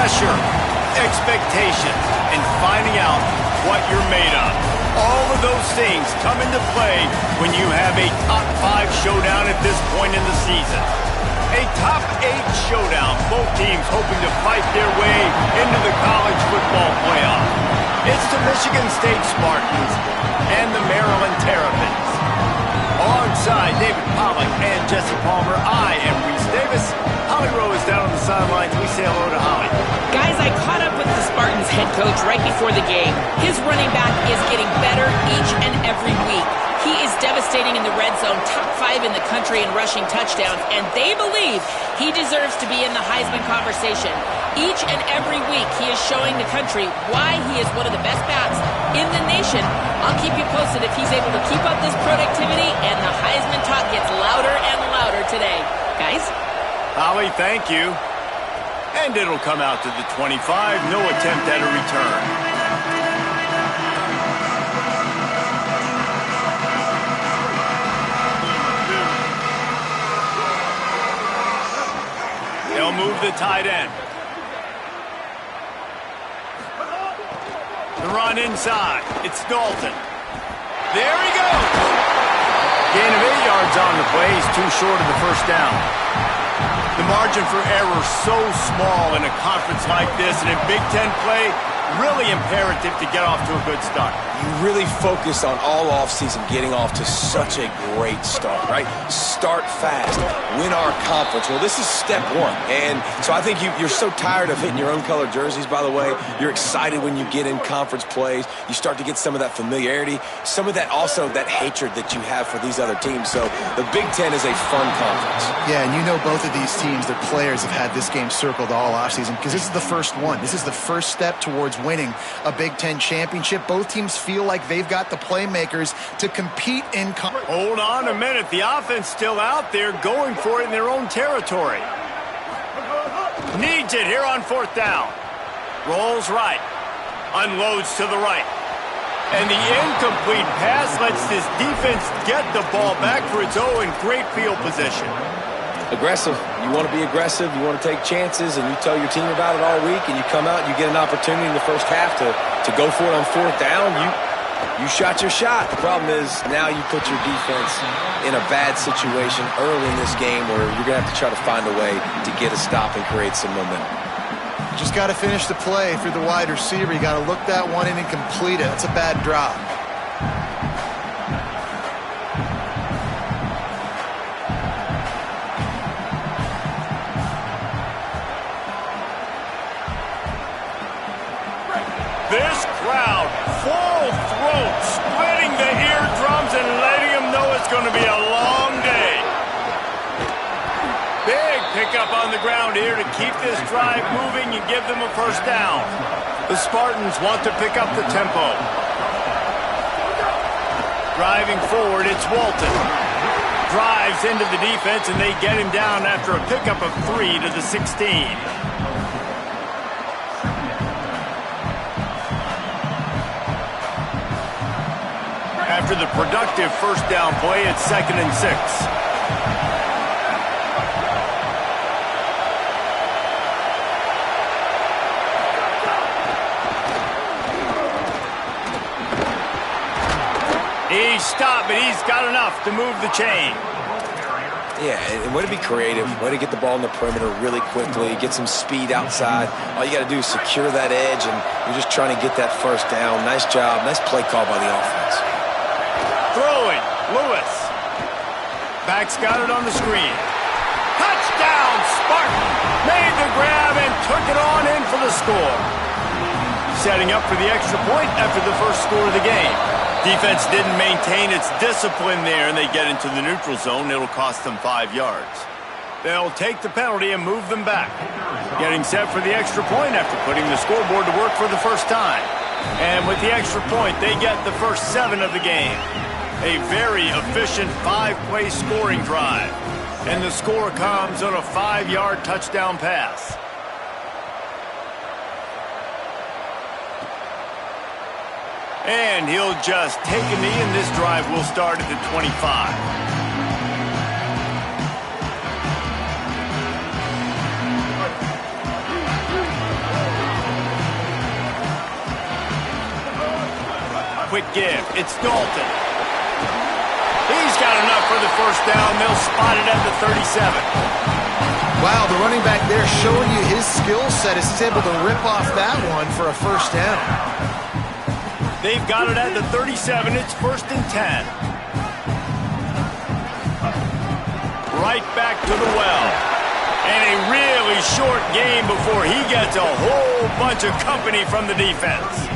Pressure, expectations, and finding out what you're made of. All of those things come into play when you have a top 5 showdown at this point in the season. A top 8 showdown, both teams hoping to fight their way into the college football playoff. It's the Michigan State Spartans and the Maryland Terrapins. Alongside David Pollack and Jesse Palmer, I am Reese Davis. Holly Rowe is down on the sidelines. We say hello to Holly. Guys, I caught up with the Spartans head coach right before the game. His running back is getting better each and every week. He is devastating in the red zone, top 5 in the country in rushing touchdowns, and they believe he deserves to be in the Heisman conversation. Each and every week, he is showing the country why he is one of the best backs in the nation. I'll keep you posted if he's able to keep up this productivity, and the Heisman talk gets louder and louder today. Guys? Holly, thank you. And it'll come out to the 25. No attempt at a return. They'll move the tight end. The run inside. It's Dalton. There he goes. Gain of 8 yards on the play. He's too short of the first down. The margin for error so small in a conference like this, and in Big Ten play, really imperative to get off to a good start. You really focus on all offseason getting off to such a great start, right? Start fast, win our conference. Well, this is step 1. And so I think you're so tired of hitting your own colored jerseys, by the way. You're excited when you get in conference plays. You start to get some of that familiarity, some of that also that hatred that you have for these other teams. So the Big Ten is a fun conference. Yeah, and you know both of these teams, their players have had this game circled all offseason because this is the first one. This is the first step towards winning a Big Ten championship. Both teams feel like they've got the playmakers to compete in conference. Hold on a minute. The offense still out there going for it in their own territory. Needs it here on 4th down. Rolls right. Unloads to the right. And the incomplete pass lets this defense get the ball back for its own great field position. Aggressive. You want to be aggressive. You want to take chances, and you tell your team about it all week, and you come out and you get an opportunity in the first half to go for it on 4th down. You shot your shot. The problem is now you put your defense in a bad situation early in this game where you're going to have to try to find a way to get a stop and create some momentum. You just got to finish the play through the wide receiver. You got to look that one in and complete it. That's a bad drop. This crowd, full throat, splitting the eardrums and letting them know it's going to be a long day. Big pickup on the ground here to keep this drive moving and give them a first down. The Spartans want to pick up the tempo. Driving forward, it's Walton. Drives into the defense, and they get him down after a pickup of 3 to the 16. After the productive first down play, it's 2nd and 6. He's stopped, but he's got enough to move the chain. Yeah, and way to be creative, way to get the ball in the perimeter really quickly, get some speed outside. All you got to do is secure that edge, and you're just trying to get that first down. Nice job, nice play call by the offense. Throwing, Lewis. Back's got it on the screen. Touchdown, Spartan! Made the grab and took it on in for the score. Setting up for the extra point after the first score of the game. Defense didn't maintain its discipline there, and they get into the neutral zone. It'll cost them 5 yards. They'll take the penalty and move them back. Getting set for the extra point after putting the scoreboard to work for the first time. And with the extra point, they get the first 7 of the game. A very efficient 5-play scoring drive. And the score comes on a 5-yard touchdown pass. And he'll just take a knee, and this drive will start at the 25. quick give. It's Dalton. He's got enough for the first down. They'll spot it at the 37. Wow, the running back there showing you his skill set as he's able to rip off that one for a first down. They've got it at the 37. It's 1st and 10. Right back to the well. And a really short game before he gets a whole bunch of company from the defense.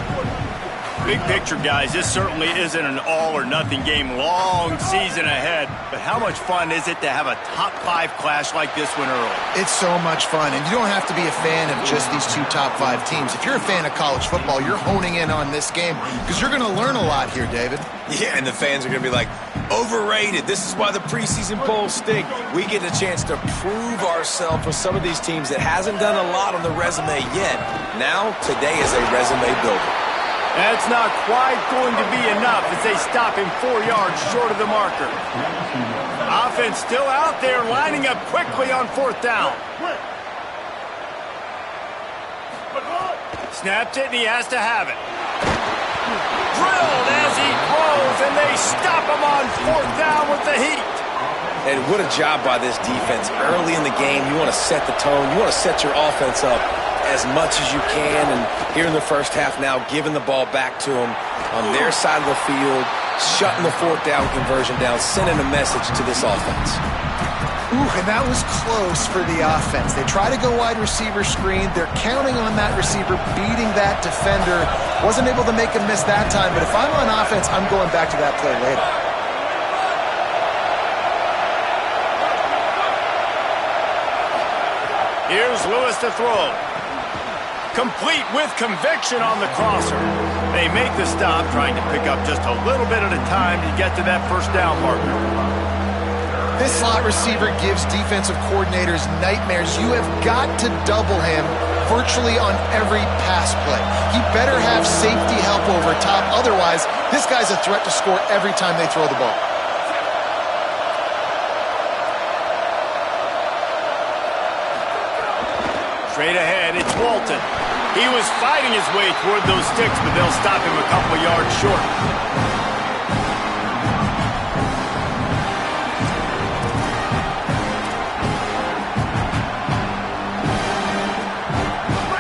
Big picture, guys, this certainly isn't an all-or-nothing game. Long season ahead. But how much fun is it to have a top-5 clash like this one early? It's so much fun, and you don't have to be a fan of just these two top-5 teams. If you're a fan of college football, you're honing in on this game because you're going to learn a lot here, David. Yeah, and the fans are going to be like, overrated. This is why the preseason polls stink. We get a chance to prove ourselves with some of these teams that hasn't done a lot on the resume yet. Now, today is a resume builder. That's not quite going to be enough as they stop him 4 yards short of the marker. Offense still out there, lining up quickly on 4th down. Snaps it, and he has to have it. Drilled as he throws, and they stop him on 4th down with the heat. And what a job by this defense. Early in the game, you want to set the tone. You want to set your offense up as much as you can. And here in the first half now, giving the ball back to them on their side of the field, shutting the 4th down conversion down, sending a message to this offense. Ooh, and that was close for the offense. They try to go wide receiver screen. They're counting on that receiver beating that defender. Wasn't able to make a miss that time, but if I'm on offense, I'm going back to that play later. Here's Lewis to throw. Complete with conviction on the crosser. They make the stop, trying to pick up just a little bit at a time to get to that 1st down marker. This slot receiver gives defensive coordinators nightmares. You have got to double him virtually on every pass play. He better have safety help over top. Otherwise, this guy's a threat to score every time they throw the ball. Straight ahead, it's Walton. He was fighting his way toward those sticks, but they'll stop him a couple of yards short.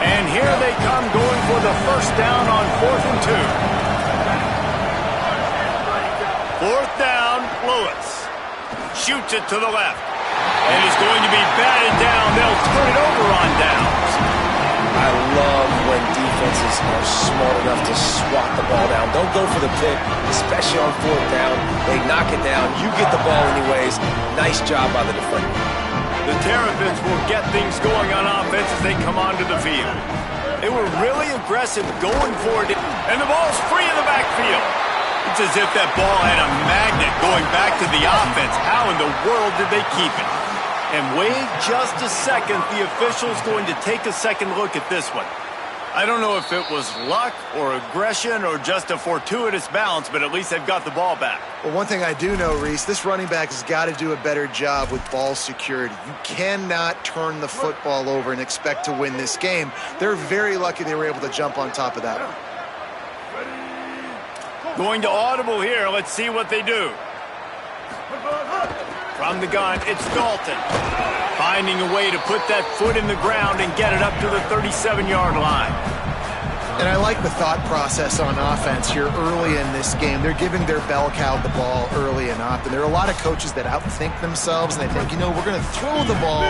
And here they come, going for the 1st down on 4th and 2. 4th down, Lewis. Shoots it to the left. And is going to be batted down. They'll turn it over on downs. I love when defenses are smart enough to swat the ball down. Don't go for the pick, especially on 4th down. They knock it down. You get the ball anyways. Nice job by the defender. The Terrapins will get things going on offense as they come onto the field. They were really aggressive going for it. And the ball's free in the backfield. It's as if that ball had a magnet going back to the offense. How in the world did they keep it? And wait just a second, the official's going to take a second look at this one. I don't know if it was luck or aggression or just a fortuitous bounce, but at least they've got the ball back. Well, one thing I do know, Reese, this running back has got to do a better job with ball security. You cannot turn the football over and expect to win this game. They're very lucky they were able to jump on top of that one. Going to audible here. Let's see what they do. From the gun, it's Dalton. Finding a way to put that foot in the ground and get it up to the 37-yard line. And I like the thought process on offense here early in this game. They're giving their bell cow the ball early and often. There are a lot of coaches that outthink themselves, and they think, you know, we're going to throw the ball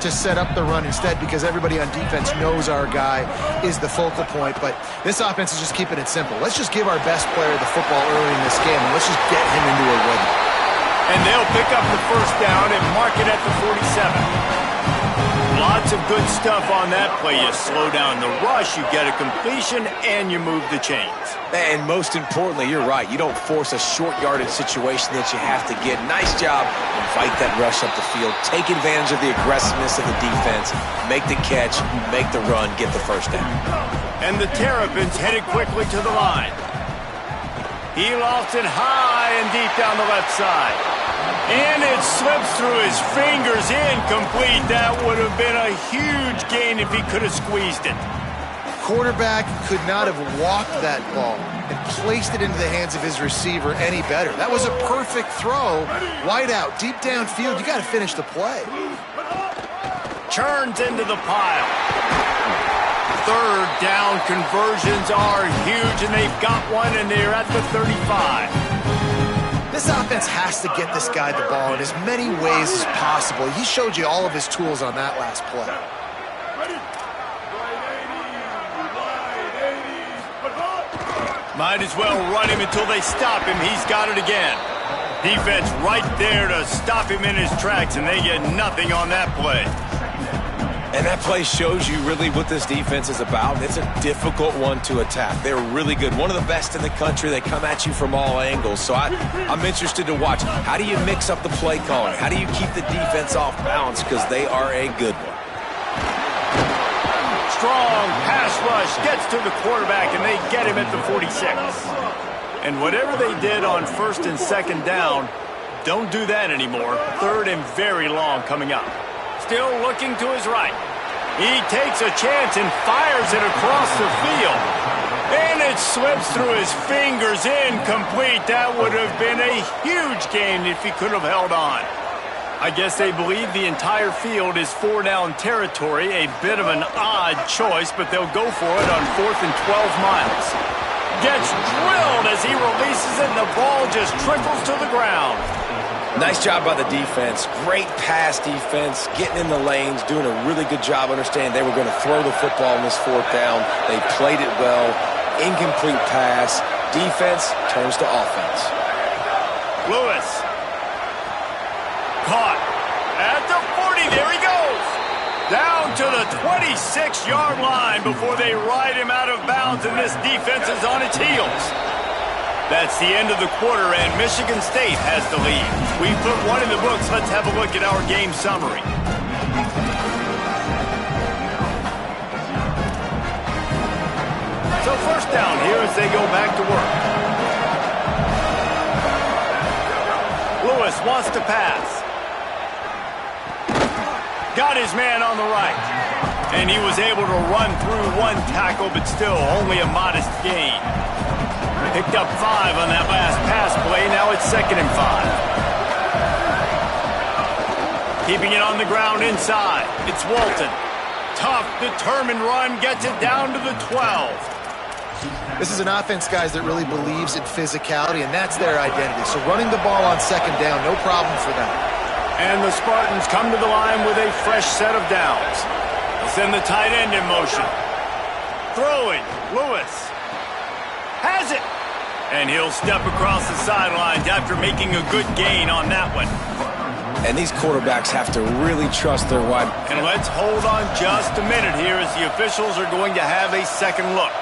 to set up the run instead because everybody on defense knows our guy is the focal point. But this offense is just keeping it simple. Let's just give our best player the football early in this game, and let's just get him into a rhythm. And they'll pick up the 1st down and mark it at the 47. Lots of good stuff on that play. You slow down the rush, you get a completion, and you move the chains. And most importantly, you're right. You don't force a short yardage situation that you have to get. Nice job. Invite that rush up the field. Take advantage of the aggressiveness of the defense. Make the catch, make the run, get the 1st down. And the Terrapins headed quickly to the line. He lofts it high and deep down the left side. And it slips through his fingers, incomplete. That would have been a huge gain if he could have squeezed it. quarterback could not have walked that ball and placed it into the hands of his receiver any better. That was a perfect throw. Wide out, deep downfield. You got to finish the play. Churns into the pile. Third down conversions are huge, and they've got one, and they're at the 35. This offense has to get this guy the ball in as many ways as possible. He showed you all of his tools on that last play. Might as well run him until they stop him. He's got it again. Defense right there to stop him in his tracks, and they get nothing on that play. And that play shows you really what this defense is about. It's a difficult one to attack. They're really good. One of the best in the country. They come at you from all angles. So I'm interested to watch. How do you mix up the play calling? How do you keep the defense off balance? Because they are a good one. Strong pass rush gets to the quarterback, and they get him at the 46. And whatever they did on first and second down, don't do that anymore. Third and very long coming up. Still looking to his right. He takes a chance and fires it across the field. And it slips through his fingers, incomplete. That would have been a huge gain if he could have held on. I guess they believe the entire field is 4-down territory. A bit of an odd choice, but they'll go for it on 4th and 12 miles. Gets drilled as he releases it, and the ball just trickles to the ground. Nice job by the defense. Great pass defense, getting in the lanes, doing a really good job understanding they were going to throw the football on this 4th down. They played it well. Incomplete pass. Defense turns to offense. Lewis. Caught. At the 40. There he goes. Down to the 26-yard line before they ride him out of bounds, and this defense is on its heels. That's the end of the quarter, and Michigan State has the lead. We put one in the books. Let's have a look at our game summary. So first down here as they go back to work. Lewis wants to pass. Got his man on the right. And he was able to run through one tackle, but still only a modest gain. Picked up 5 on that last pass play. Now it's 2nd and 5. Keeping it on the ground inside. It's Walton. Tough, determined run. Gets it down to the 12. This is an offense, guys, that really believes in physicality, and that's their identity. So running the ball on 2nd down, no problem for them. And the Spartans come to the line with a fresh set of downs. They'll send the tight end in motion. Throwing. Lewis. Has it. And he'll step across the sidelines after making a good gain on that one. And these quarterbacks have to really trust their wide. And let's hold on just a minute here as the officials are going to have a second look.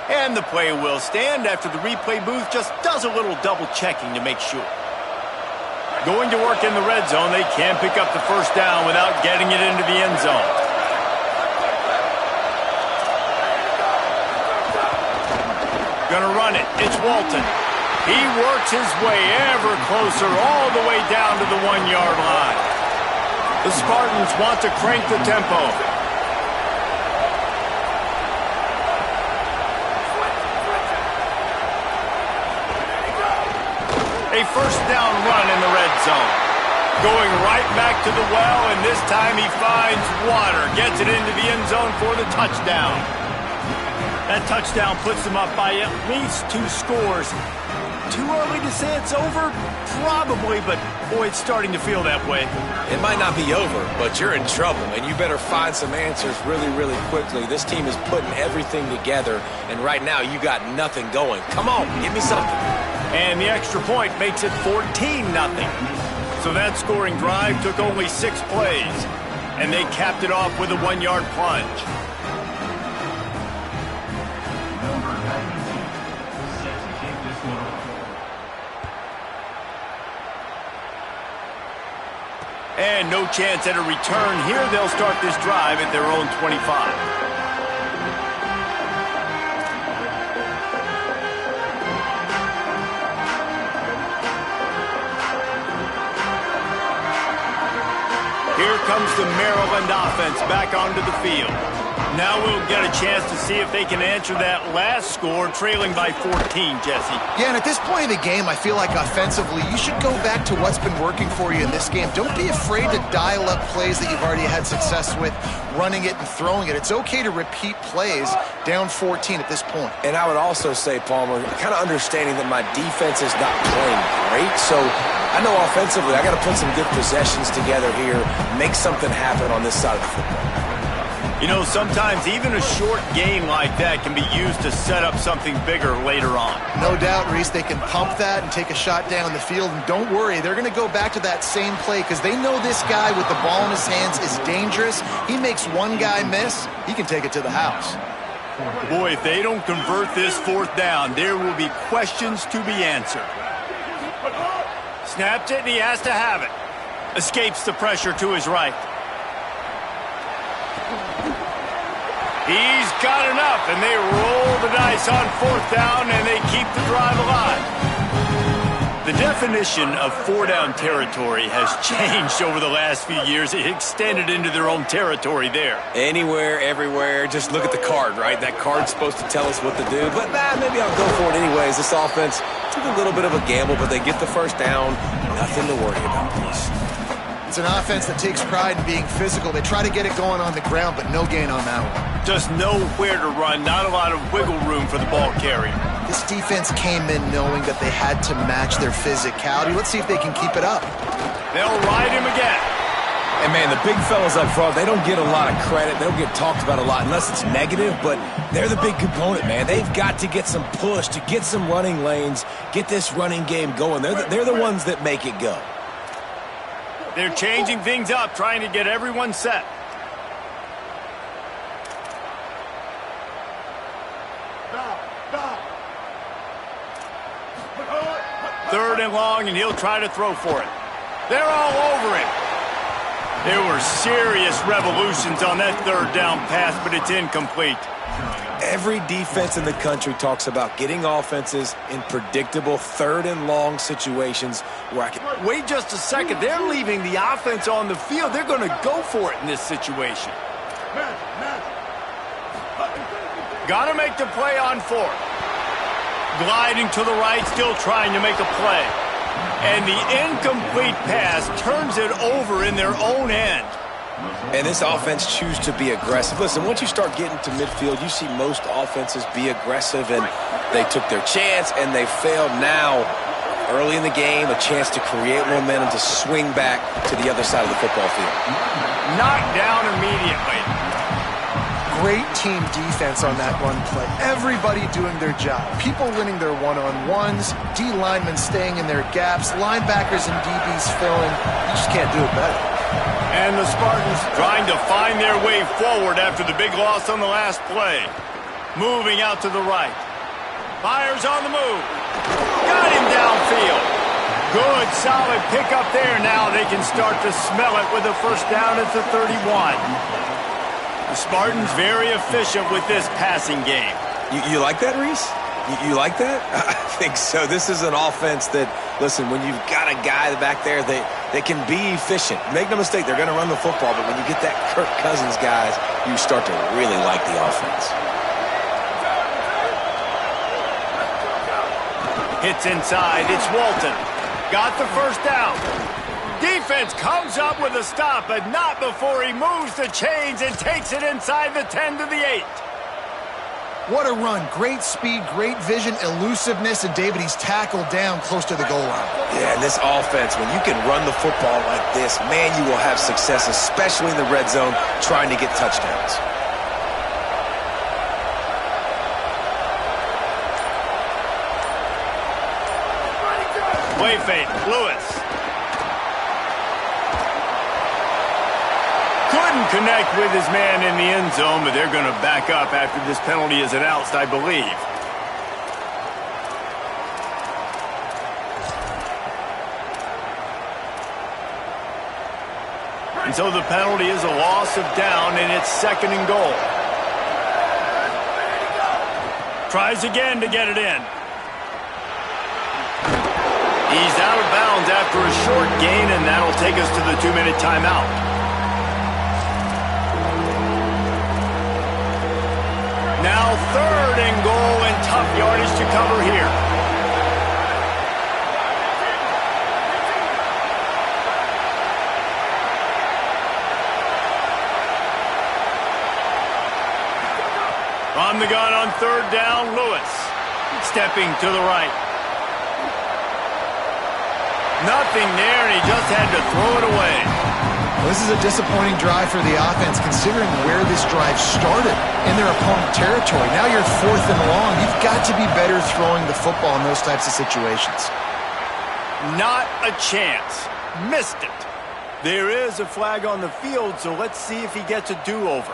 And the play will stand after the replay booth just does a little double checking to make sure. Going to work in the red zone, they can't pick up the first down without getting it into the end zone. Gonna run it. It's Walton. He works his way ever closer all the way down to the 1-yard line. The Spartans want to crank the tempo. A first down run in the red zone. Going right back to the well, and this time he finds water. Gets it into the end zone for the touchdown. That touchdown puts them up by at least 2 scores. Too early to say it's over? Probably, but boy, it's starting to feel that way. It might not be over, but you're in trouble, and you better find some answers really, really quickly. This team is putting everything together, and right now you got nothing going. Come on, give me something. And the extra point makes it 14-0. So that scoring drive took only 6 plays, and they capped it off with a 1-yard plunge. And no chance at a return here. They'll start this drive at their own 25. Here comes the Maryland offense back onto the field. Now we'll get a chance to see if they can answer that last score, trailing by 14, Jesse. Yeah, and at this point of the game, I feel like offensively, you should go back to what's been working for you in this game. Don't be afraid to dial up plays that you've already had success with, running it and throwing it. It's okay to repeat plays down 14 at this point. And I would also say, Palmer, kind of understanding that my defense is not playing great, so I know offensively I got to put some good possessions together here, make something happen on this side of the football. You know, sometimes even a short game like that can be used to set up something bigger later on. No doubt, Reese, they can pump that and take a shot down the field. And don't worry, they're going to go back to that same play because they know this guy with the ball in his hands is dangerous. He makes one guy miss, he can take it to the house. Boy, if they don't convert this fourth down, there will be questions to be answered. Snapped it, and he has to have it. Escapes the pressure to his right. He's got enough, and they roll the dice on fourth down, and they keep the drive alive. The definition of four-down territory has changed over the last few years. It extended into their own territory there. Anywhere, everywhere, just look at the card, right? That card's supposed to tell us what to do, but maybe I'll go for it anyways. This offense took a little bit of a gamble, but they get the first down. Nothing to worry about, please. It's an offense that takes pride in being physical. They try to get it going on the ground, but no gain on that one. Just nowhere to run, not a lot of wiggle room for the ball carrier. This defense came in knowing that they had to match their physicality. Let's see if they can keep it up. They'll ride him again. And, man, the big fellas up front, they don't get a lot of credit. They don't get talked about a lot unless it's negative, but they're the big component, man. They've got to get some push, to get some running lanes, get this running game going. They're the ones that make it go. They're changing things up, trying to get everyone set. Third and long, and he'll try to throw for it. They're all over him. There were serious revolutions on that third down pass, but it's incomplete. Every defense in the country talks about getting offenses in predictable third and long situations where I can... Wait just a second. They're leaving the offense on the field. They're going to go for it in this situation. Got to make the play on fourth. Gliding to the right, still trying to make a play. And the incomplete pass turns it over in their own end. And this offense chooses to be aggressive. Listen, once you start getting to midfield, you see most offenses be aggressive, and they took their chance, and they failed. Now, early in the game, a chance to create momentum to swing back to the other side of the football field. Knocked down immediately. Great team defense on that run play. Everybody doing their job. People winning their one-on-ones, D linemen staying in their gaps, linebackers and DBs filling. You just can't do it better. And the Spartans trying to find their way forward after the big loss on the last play. Moving out to the right. Fires on the move. Got him downfield. Good, solid pickup there. Now they can start to smell it with a first down at the 31. The Spartans very efficient with this passing game. You like that, Reese? You like that? I think so. This is an offense that, listen, when you've got a guy back there, they can be efficient. Make no mistake, they're going to run the football, but when you get that Kirk Cousins guys, you start to really like the offense. Hits inside. It's Walton. Got the first down. Defense comes up with a stop, but not before he moves the chains and takes it inside the 10 to the 8. What a run. Great speed, great vision, elusiveness, and David, he's tackled down close to the goal line. Yeah, and this offense, when you can run the football like this, man, you will have success, especially in the red zone, trying to get touchdowns. Play fake, Lewis. Couldn't connect with his man in the end zone, but they're going to back up after this penalty is announced, I believe. And so the penalty is a loss of down, and it's second and goal. Tries again to get it in. He's out of bounds after a short gain, and that'll take us to the 2-minute timeout. Now 3rd and goal and tough yardage to cover here. On the gun on 3rd down, Lewis. Stepping to the right. Nothing there, and he just had to throw it away. Well, this is a disappointing drive for the offense, considering where this drive started in their opponent territory. Now you're 4th and long. You've got to be better throwing the football in those types of situations. Not a chance. Missed it. There is a flag on the field, so let's see if he gets a do-over.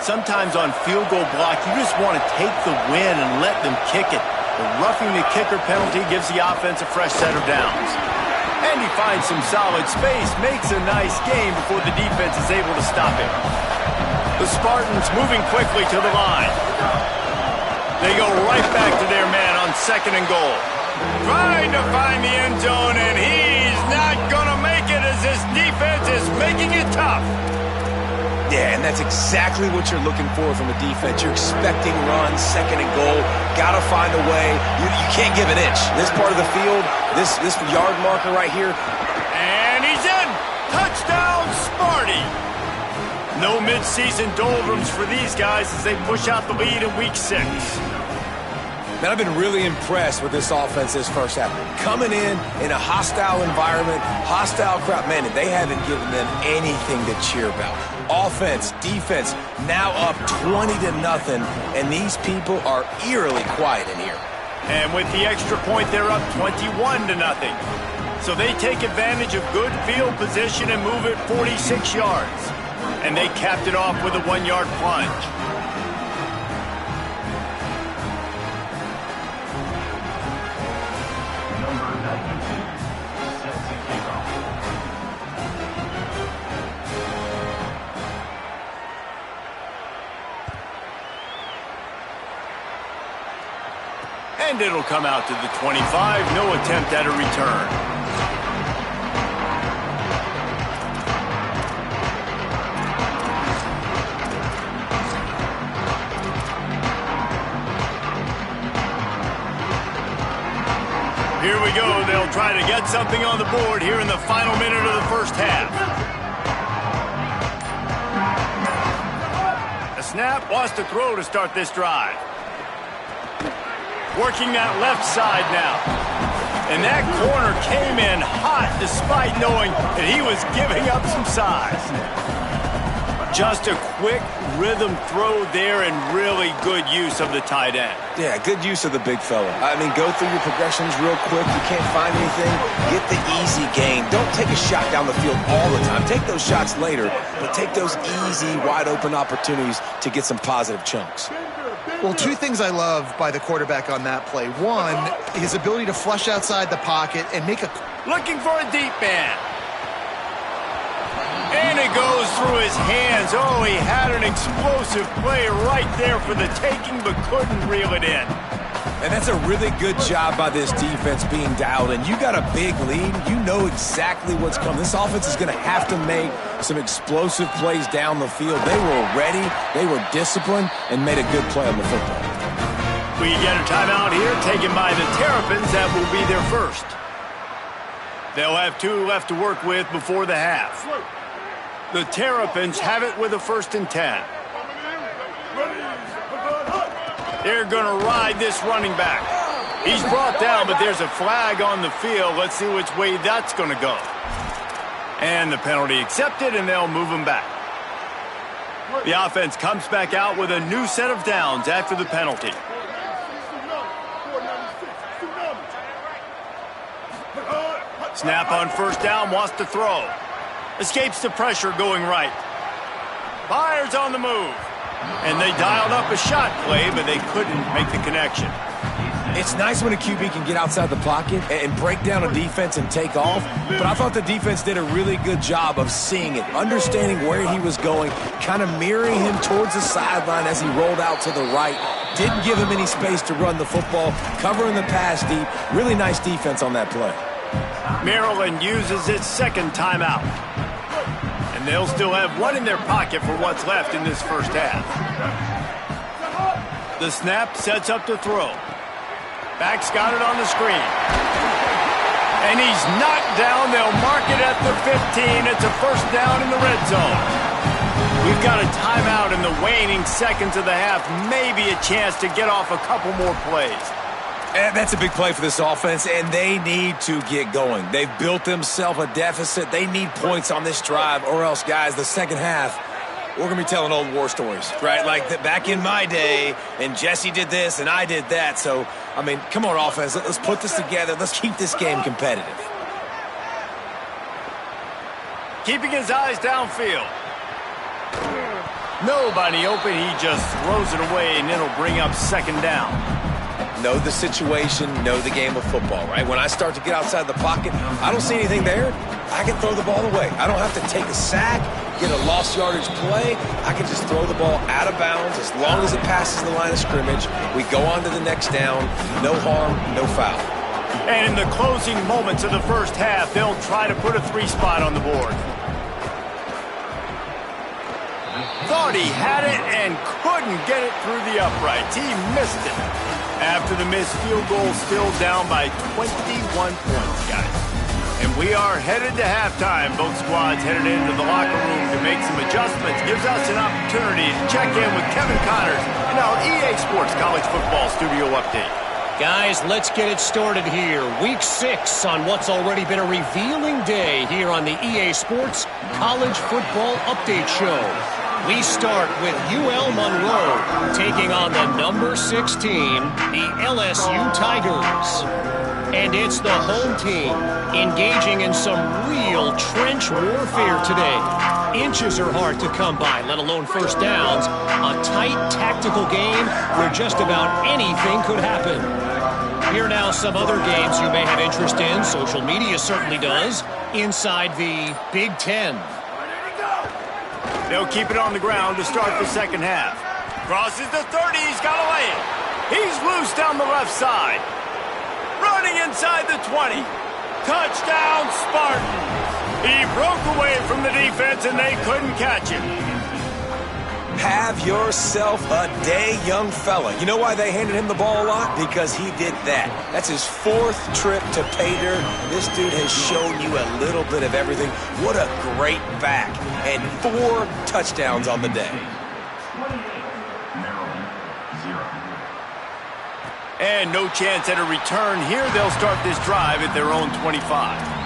Sometimes on field goal block, you just want to take the win and let them kick it. The roughing the kicker penalty gives the offense a fresh set of downs. And he finds some solid space, makes a nice game before the defense is able to stop him. The Spartans moving quickly to the line. They go right back to their man on 2nd and goal. Trying to find the end zone, and he's not going to make it as this defense is making it tough. Yeah, and that's exactly what you're looking for from a defense. You're expecting runs, 2nd and goal. Got to find a way. You can't give an inch. This part of the field, this yard marker right here. And he's in. Touchdown, Sparty. No midseason doldrums for these guys as they push out the lead in Week 6. Man, I've been really impressed with this offense this first half. Coming in a hostile environment, hostile crowd, man, and they haven't given them anything to cheer about. Offense, defense, now up 20-0, and these people are eerily quiet in here. And with the extra point, they're up 21-0. So they take advantage of good field position and move it 46 yards. And they capped it off with a 1-yard plunge. And it'll come out to the 25. No attempt at a return. Here we go. They'll try to get something on the board here in the final minute of the first half. A snap, wants to throw to start this drive. Working that left side now. And that corner came in hot despite knowing that he was giving up some size. Just a quick rhythm throw there and really good use of the tight end. Yeah, good use of the big fella. I mean, go through your progressions real quick. You can't find anything. Get the easy gain. Don't take a shot down the field all the time. Take those shots later, but take those easy, wide-open opportunities to get some positive chunks. Well, 2 things I love by the quarterback on that play. One, his ability to flush outside the pocket and make a... Looking for a deep man. And it goes through his hands. Oh, he had an explosive play right there for the taking, but couldn't reel it in. And that's a really good job by this defense being dialed in. You got a big lead. You know exactly what's coming. This offense is going to have to make some explosive plays down the field. They were ready, they were disciplined, and made a good play on the football. We get a timeout here taken by the Terrapins. That will be their first. They'll have 2 left to work with before the half. The Terrapins have it with a 1st and 10. They're going to ride this running back. He's brought down, but there's a flag on the field. Let's see which way that's going to go. And the penalty accepted, and they'll move him back. The offense comes back out with a new set of downs after the penalty. Snap on 1st down, wants to throw. Escapes the pressure going right. Fires on the move. And they dialed up a shot play, but they couldn't make the connection. It's nice when a QB can get outside the pocket and break down a defense and take off, but I thought the defense did a really good job of seeing it, understanding where he was going, kind of mirroring him towards the sideline as he rolled out to the right. Didn't give him any space to run the football, covering the pass deep. Really nice defense on that play. Maryland uses its 2nd timeout. And they'll still have 1 in their pocket for what's left in this first half. The snap sets up to throw. Back's got it on the screen. And he's knocked down. They'll mark it at the 15. It's a first down in the red zone. We've got a timeout in the waning seconds of the half. Maybe a chance to get off a couple more plays. And that's a big play for this offense, and they need to get going. They've built themselves a deficit. They need points on this drive, or else, guys, the second half, we're going to be telling old war stories, right? Like back in my day, and Jesse did this, and I did that. So, I mean, come on, offense. Let's put this together. Let's keep this game competitive. Keeping his eyes downfield. Nobody open. He just throws it away, and it'll bring up second down. Know the situation, know the game of football, right? When I start to get outside the pocket, I don't see anything there, I can throw the ball away. I don't have to take a sack, get a lost yardage play. I can just throw the ball out of bounds as long as it passes the line of scrimmage. We go on to the next down. No harm, no foul. And in the closing moments of the first half, they'll try to put a 3-spot on the board. Thought he had it and couldn't get it through the uprights. He missed it. After the missed field goal, still down by 21 points, guys. And we are headed to halftime. Both squads headed into the locker room to make some adjustments. Gives us an opportunity to check in with Kevin Connors in our EA Sports College Football Studio Update. Guys, let's get it started here. Week 6 on what's already been a revealing day here on the EA Sports College Football Update Show. We start with UL Monroe taking on the number 16, the LSU Tigers. And it's the home team engaging in some real trench warfare today. Inches are hard to come by, let alone first downs. A tight tactical game where just about anything could happen. Here now some other games you may have interest in. Social media certainly does. Inside the Big Ten. They'll keep it on the ground to start the second half. Crosses the 30. He's got to lay it. He's loose down the left side. Running inside the 20. Touchdown, Spartans. He broke away from the defense, and they couldn't catch him. Have yourself a day, young fella. You know why they handed him the ball a lot? Because he did that. That's his 4th trip to pay dirt. This dude has shown you a little bit of everything. What a great back. And 4 touchdowns on the day. And no chance at a return here. They'll start this drive at their own 25.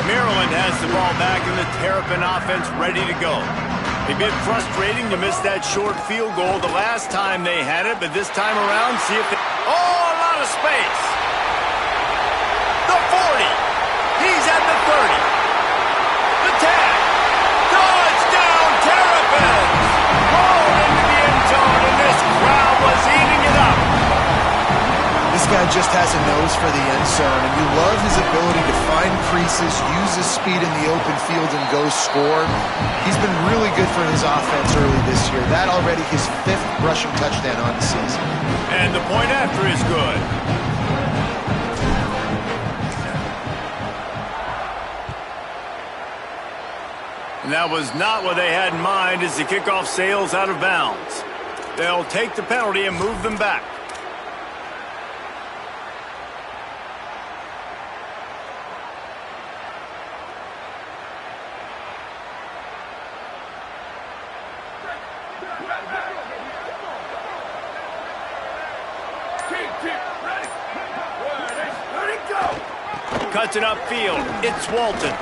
Maryland has the ball back and the Terrapin offense ready to go. A bit frustrating to miss that short field goal the last time they had it, but this time around, see if they... Oh, a lot of space. The 40. He's at the 30. The tag. Touchdown, Terrapins. Rolled into the end zone, and this crowd was eating it up. This guy just has a nose for the end zone, and you love his ability to find creases, use his speed in the open field, and go score. He's been really good for his offense early this year. That already his 5th rushing touchdown on the season. And the point after is good. And that was not what they had in mind as the kickoff sails out of bounds. They'll take the penalty and move them back. Cuts it upfield. It's Walton.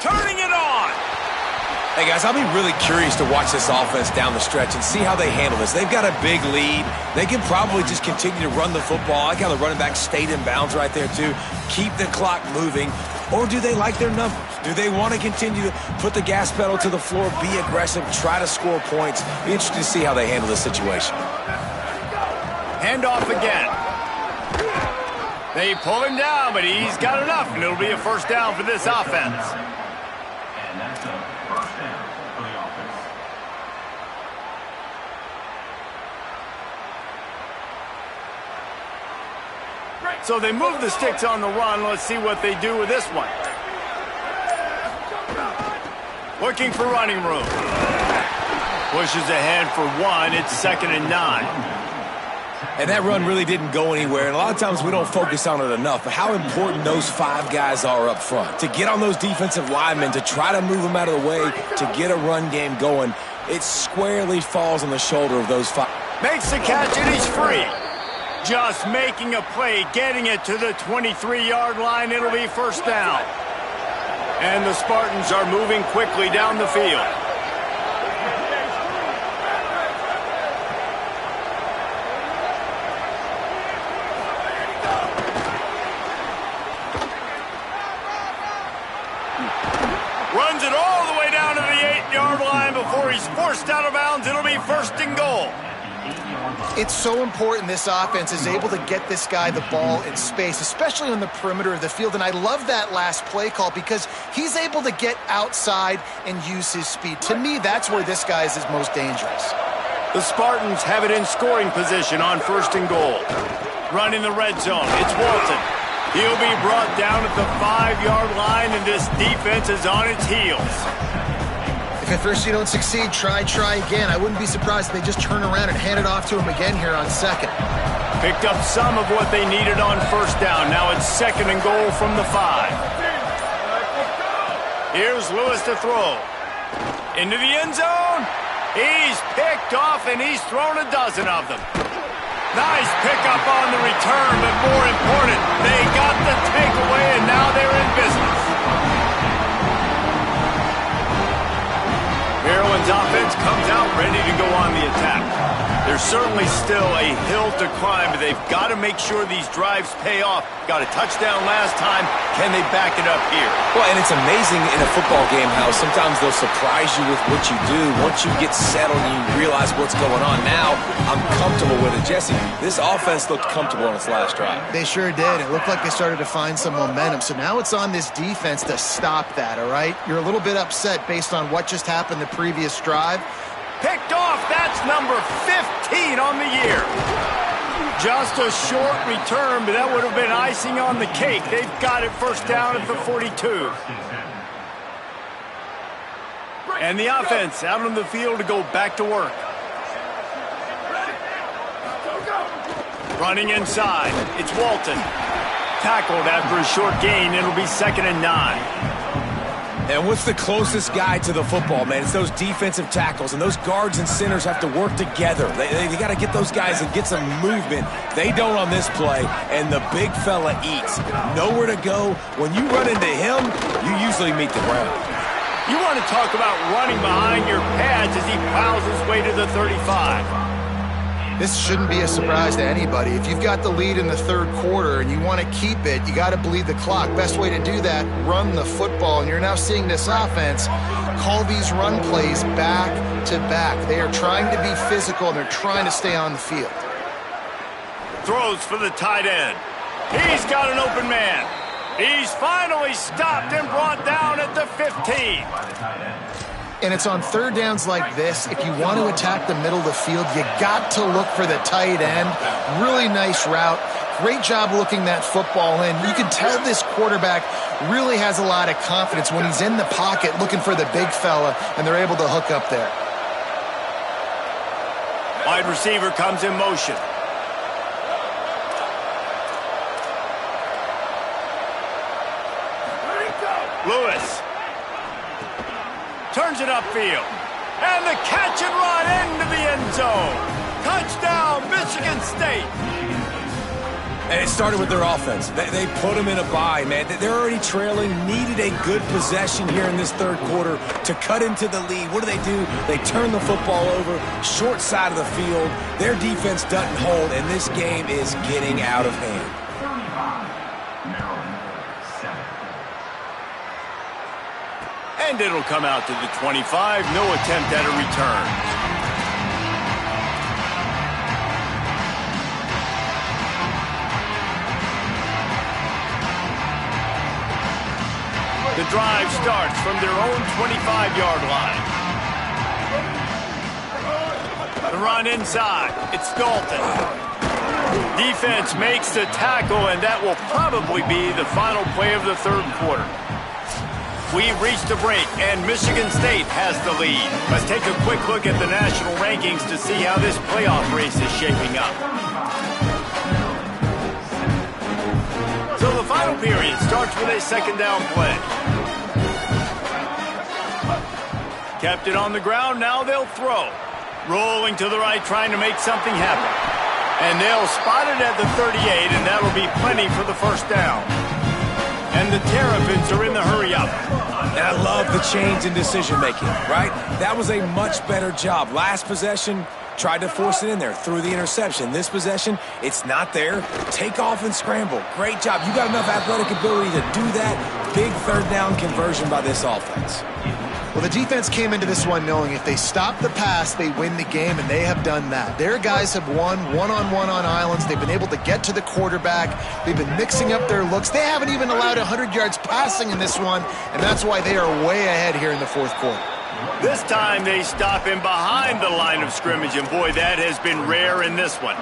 Turning it on. Hey, guys, I'll be really curious to watch this offense down the stretch and see how they handle this. They've got a big lead. They can probably just continue to run the football. I like how the running back stayed in bounds right there, too. Keep the clock moving. Or do they like their numbers? Do they want to continue to put the gas pedal to the floor, be aggressive, try to score points? Be interested to see how they handle this situation. Handoff again. They pull him down, but he's got enough, and it'll be a first down for this offense. And that's a first down for the offense. So they move the sticks on the run. Let's see what they do with this one. Looking for running room. Pushes ahead for one. It's 2nd and 9. And that run really didn't go anywhere, and a lot of times we don't focus on it enough, but how important those 5 guys are up front. To get on those defensive linemen, to try to move them out of the way, to get a run game going, it squarely falls on the shoulder of those 5. Makes the catch, and he's free. Just making a play, getting it to the 23-yard line. It'll be 1st down. And the Spartans are moving quickly down the field. Runs it all the way down to the 8-yard line before he's forced out of bounds. It'll be 1st and goal. It's so important this offense is able to get this guy the ball in space, especially on the perimeter of the field. And I love that last play call because he's able to get outside and use his speed. To me, that's where this guy is his most dangerous. The Spartans have it in scoring position on 1st and goal. Run in the red zone. It's Walton. He'll be brought down at the 5-yard line, and this defense is on its heels. If at first you don't succeed, try again. I wouldn't be surprised if they just turn around and hand it off to him again here on 2nd. Picked up some of what they needed on 1st down. Now it's 2nd and goal from the 5. Here's Lewis to throw. Into the end zone. He's picked off, and he's thrown a dozen of them. Nice pickup on the return, but more important, they got the takeaway, and now they're in business. Maryland's offense comes out ready to go on the attack. There's certainly still a hill to climb, but they've got to make sure these drives pay off. Got a touchdown last time. Can they back it up here? Well, and it's amazing in a football game how sometimes they'll surprise you with what you do. Once you get settled and you realize what's going on, now I'm comfortable with it. Jesse, this offense looked comfortable on its last drive. They sure did. It looked like they started to find some momentum. So now it's on this defense to stop that, all right? You're a little bit upset based on what just happened the previous drive. Picked off. That's number 15 on the year. Just a short return, but that would have been icing on the cake. They've got it 1st down at the 42. And the offense out on the field to go back to work. Running inside. It's Walton. Tackled after a short gain. It'll be 2nd and 9. And what's the closest guy to the football, man? It's those defensive tackles, and those guards and centers have to work together. They got to get those guys and get some movement. They don't on this play, and the big fella eats. Nowhere to go. When you run into him, you usually meet the ground. You want to talk about running behind your pads as he plows his way to the 35. This shouldn't be a surprise to anybody. If you've got the lead in the 3rd quarter and you want to keep it, you got to bleed the clock. Best way to do that, run the football. And you're now seeing this offense call these run plays back to back. They are trying to be physical, and they're trying to stay on the field. Throws for the tight end. He's got an open man. He's finally stopped and brought down at the 15. And it's on 3rd downs like this. If you want to attack the middle of the field, you got to look for the tight end. Really nice route. Great job looking that football in. You can tell this quarterback really has a lot of confidence when he's in the pocket looking for the big fella, and they're able to hook up there. Wide receiver comes in motion. Lewis turns it upfield, and the catch and run into the end zone. Touchdown, Michigan State. And it started with their offense. They put them in a bye, man. They're already trailing, needed a good possession here in this 3rd quarter to cut into the lead. What do? They turn the football over, short side of the field. Their defense doesn't hold, and this game is getting out of hand. And it'll come out to the 25. No attempt at a return. The drive starts from their own 25-yard line. The run inside. It's Dalton. Defense makes the tackle, and that will probably be the final play of the third quarter. We've reached a break, and Michigan State has the lead. Let's take a quick look at the national rankings to see how this playoff race is shaping up. So the final period starts with a second down play. Kept it on the ground, now they'll throw. Rolling to the right, trying to make something happen. And they'll spot it at the 38, and that'll be plenty for the first down. And the Terrapins are in the hurry-up. And I love the change in decision-making, right? That was a much better job. Last possession, tried to force it in there, threw the interception. This possession, it's not there. Take off and scramble. Great job. You got enough athletic ability to do that. Big third down conversion by this offense. Well, the defense came into this one knowing if they stop the pass, they win the game, and they have done that. Their guys have won one-on-one on islands. They've been able to get to the quarterback. They've been mixing up their looks. They haven't even allowed 100 yards passing in this one, and that's why they are way ahead here in the fourth quarter. This time they stop him behind the line of scrimmage, and boy, that has been rare in this one.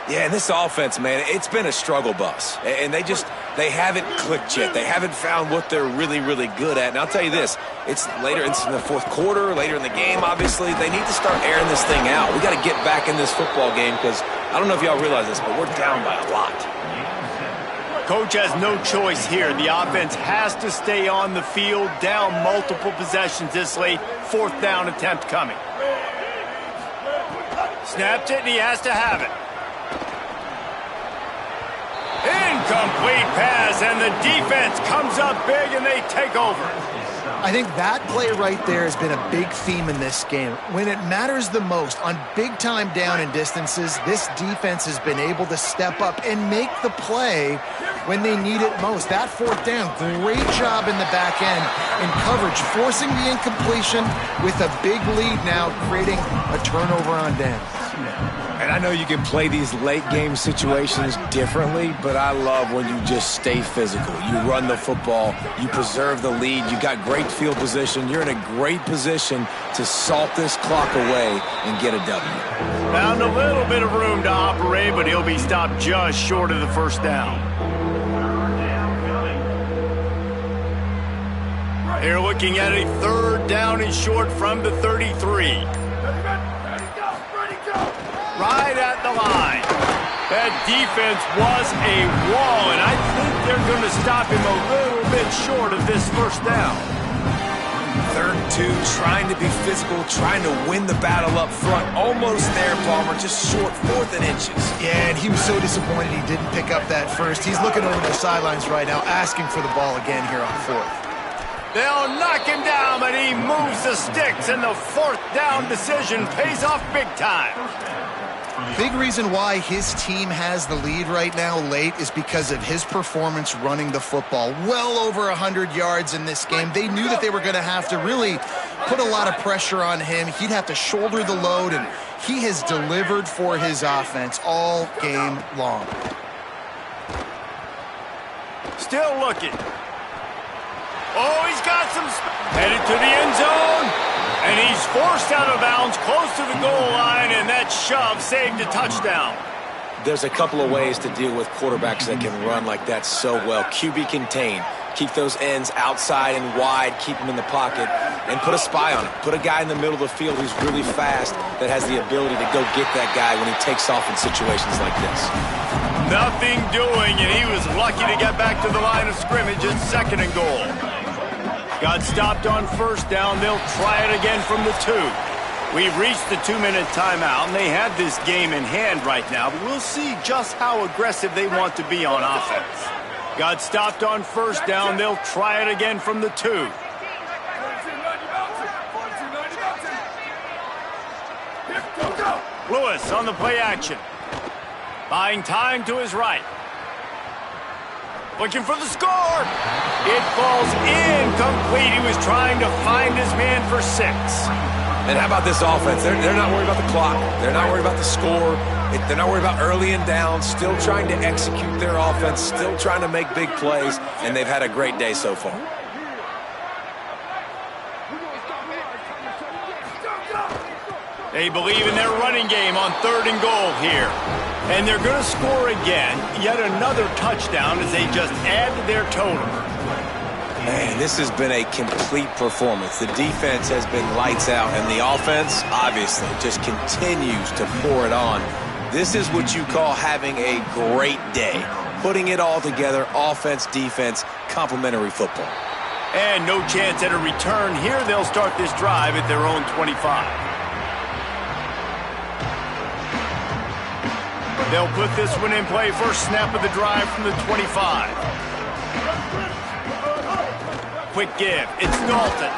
Yeah, and this offense, man, it's been a struggle bus. And they haven't clicked yet. They haven't found what they're really, really good at. And I'll tell you this, it's in the fourth quarter, later in the game, obviously. They need to start airing this thing out. We got to get back in this football game because I don't know if y'all realize this, but we're down by a lot. Coach has no choice here. The offense has to stay on the field, down multiple possessions this late. Fourth down attempt coming. Snapped it, and he has to have it. Incomplete pass, and the defense comes up big, and they take over. I think that play right there has been a big theme in this game. When it matters the most, on big-time down and distances, this defense has been able to step up and make the play when they need it most. That fourth down, great job in the back end in coverage, forcing the incompletion with a big lead now, creating a turnover on downs. And I know you can play these late-game situations differently, but I love when you just stay physical. You run the football, you preserve the lead, you got great field position. You're in a great position to salt this clock away and get a W. Found a little bit of room to operate, but he'll be stopped just short of the first down. They're looking at a third down and short from the 33. Right at the line. That defense was a wall, and I think they're going to stop him a little bit short of this first down. Third and 2, trying to be physical, trying to win the battle up front. Almost there, Palmer, just short, fourth and inches. Yeah, and he was so disappointed he didn't pick up that first. He's looking over the sidelines right now, asking for the ball again here on fourth. They'll knock him down, but he moves the sticks, and the fourth down decision pays off big time. Big reason why his team has the lead right now late is because of his performance running the football. Well over 100 yards in this game. They knew that they were going to have to really put a lot of pressure on him. He'd have to shoulder the load, and he has delivered for his offense all game long. Still looking. Oh, he's got some headed to the end zone. And he's forced out of bounds close to the goal line, and that shove saved a touchdown. There's a couple of ways to deal with quarterbacks that can run like that so well. QB contain. Keep those ends outside and wide. Keep them in the pocket. And put a spy on him. Put a guy in the middle of the field who's really fast that has the ability to go get that guy when he takes off in situations like this. Nothing doing, and he was lucky to get back to the line of scrimmage at second and goal. Got stopped on first down. They'll try it again from the 2. We've reached the 2-minute timeout, and they have this game in hand right now, but we'll see just how aggressive they want to be on offense. Got stopped on first down. They'll try it again from the 2. Lewis on the play action. Buying time to his right. Looking for the score. It falls incomplete. He was trying to find his man for 6. And how about this offense? They're not worried about the clock. They're not worried about the score. They're not worried about early and down. Still trying to execute their offense. Still trying to make big plays. And they've had a great day so far. They believe in their running game on third and goal here. And they're going to score again. Yet another touchdown as they just add to their total. Man, this has been a complete performance. The defense has been lights out, and the offense, obviously, just continues to pour it on. This is what you call having a great day. Putting it all together, offense, defense, complementary football. And no chance at a return here. They'll start this drive at their own 25. They'll put this one in play. First snap of the drive from the 25. Quick give. It's Dalton.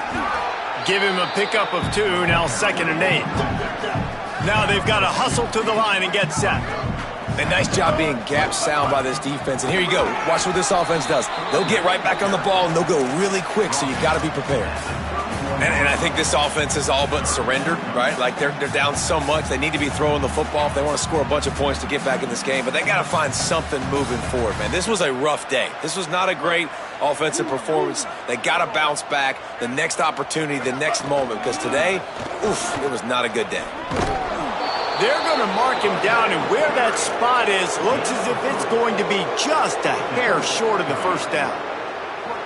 Give him a pickup of 2. Now 2nd and 8. Now they've got to hustle to the line and get set. A nice job being gap sound by this defense. And here you go. Watch what this offense does. They'll get right back on the ball, and they'll go really quick, so you got to be prepared. And I think this offense is all but surrendered, right? Like they're down so much. They need to be throwing the football if they want to score a bunch of points to get back in this game. But they got to find something moving forward, man. This was a rough day. This was not a great offensive performance. They got to bounce back the next opportunity, the next moment, because today, oof, it was not a good day. They're going to mark him down, and where that spot is looks as if it's going to be just a hair short of the first down.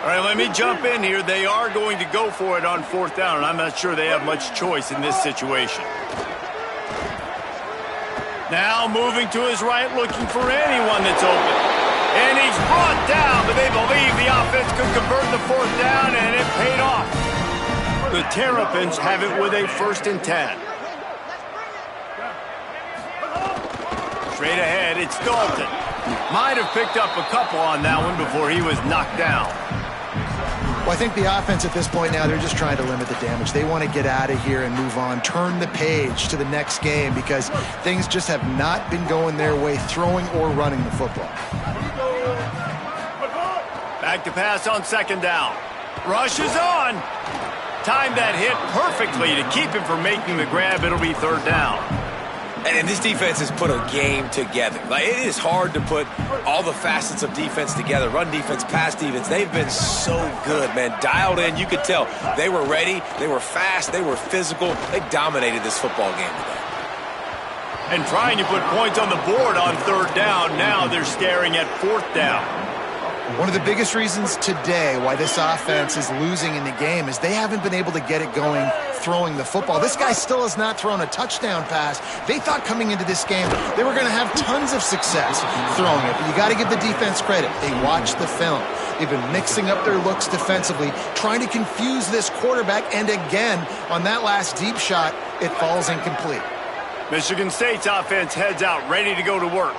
All right, let me jump in here. They are going to go for it on 4th down, and I'm not sure they have much choice in this situation. Now moving to his right, looking for anyone that's open. And he's brought down, but they believe the offense could convert the 4th down, and it paid off. The Terrapins have it with a 1st and 10. Straight ahead, it's Dalton. Might have picked up a couple on that one before he was knocked down. Well, I think the offense at this point now, they're just trying to limit the damage. They want to get out of here and move on, turn the page to the next game because things just have not been going their way, throwing or running the football. Back to pass on 2nd down. Rush is on. Timed that hit perfectly to keep him from making the grab. It'll be 3rd down. And this defense has put a game together. Like, it is hard to put all the facets of defense together. Run defense, pass defense. They've been so good, man. Dialed in. You could tell they were ready. They were fast. They were physical. They dominated this football game today. And trying to put points on the board on 3rd down. Now they're staring at 4th down. One of the biggest reasons today why this offense is losing in the game is they haven't been able to get it going throwing the football. This guy still has not thrown a touchdown pass. They thought coming into this game they were going to have tons of success throwing it, but you got to give the defense credit. They watched the film. They've been mixing up their looks defensively, trying to confuse this quarterback, and again, on that last deep shot, it falls incomplete. Michigan State's offense heads out, ready to go to work.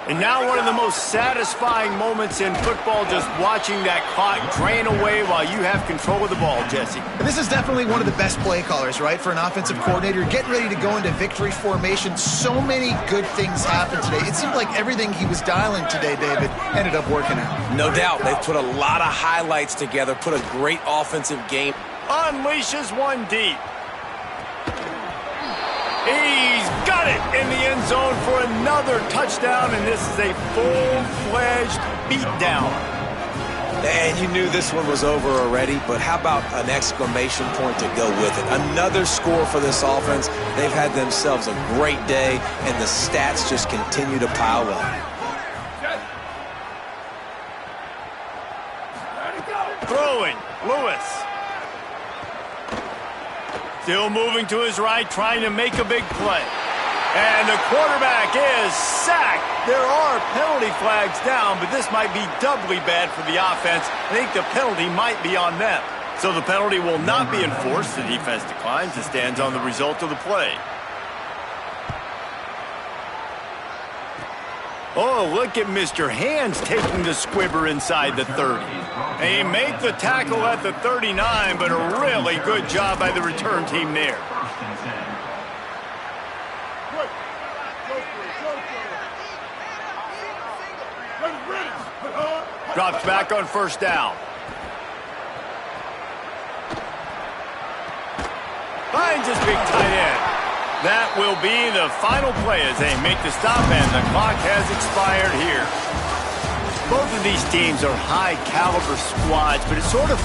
And now one of the most satisfying moments in football, just watching that clock drain away while you have control of the ball, Jesse. And this is definitely one of the best play callers, right, for an offensive coordinator. Getting ready to go into victory formation. So many good things happened today. It seemed like everything he was dialing today, David, ended up working out. No doubt. They've put a lot of highlights together, put a great offensive game. Unleashes one deep. He's got it in the end zone for another touchdown, and this is a full-fledged beatdown. And you knew this one was over already, but how about an exclamation point to go with it? Another score for this offense. They've had themselves a great day, and the stats just continue to pile up. Throwing, Lewis. Still moving to his right, trying to make a big play. And the quarterback is sacked. There are penalty flags down, but this might be doubly bad for the offense. I think the penalty might be on them. So the penalty will not be enforced. The defense declines and stands on the result of the play. Oh, look at Mr. Hands taking the squibber inside the 30. They make the tackle at the 39, but a really good job by the return team there. Drops back on 1st down. Finds his big tight end. That will be the final play as they make the stop, and the clock has expired here. Both of these teams are high-caliber squads, but it's sort of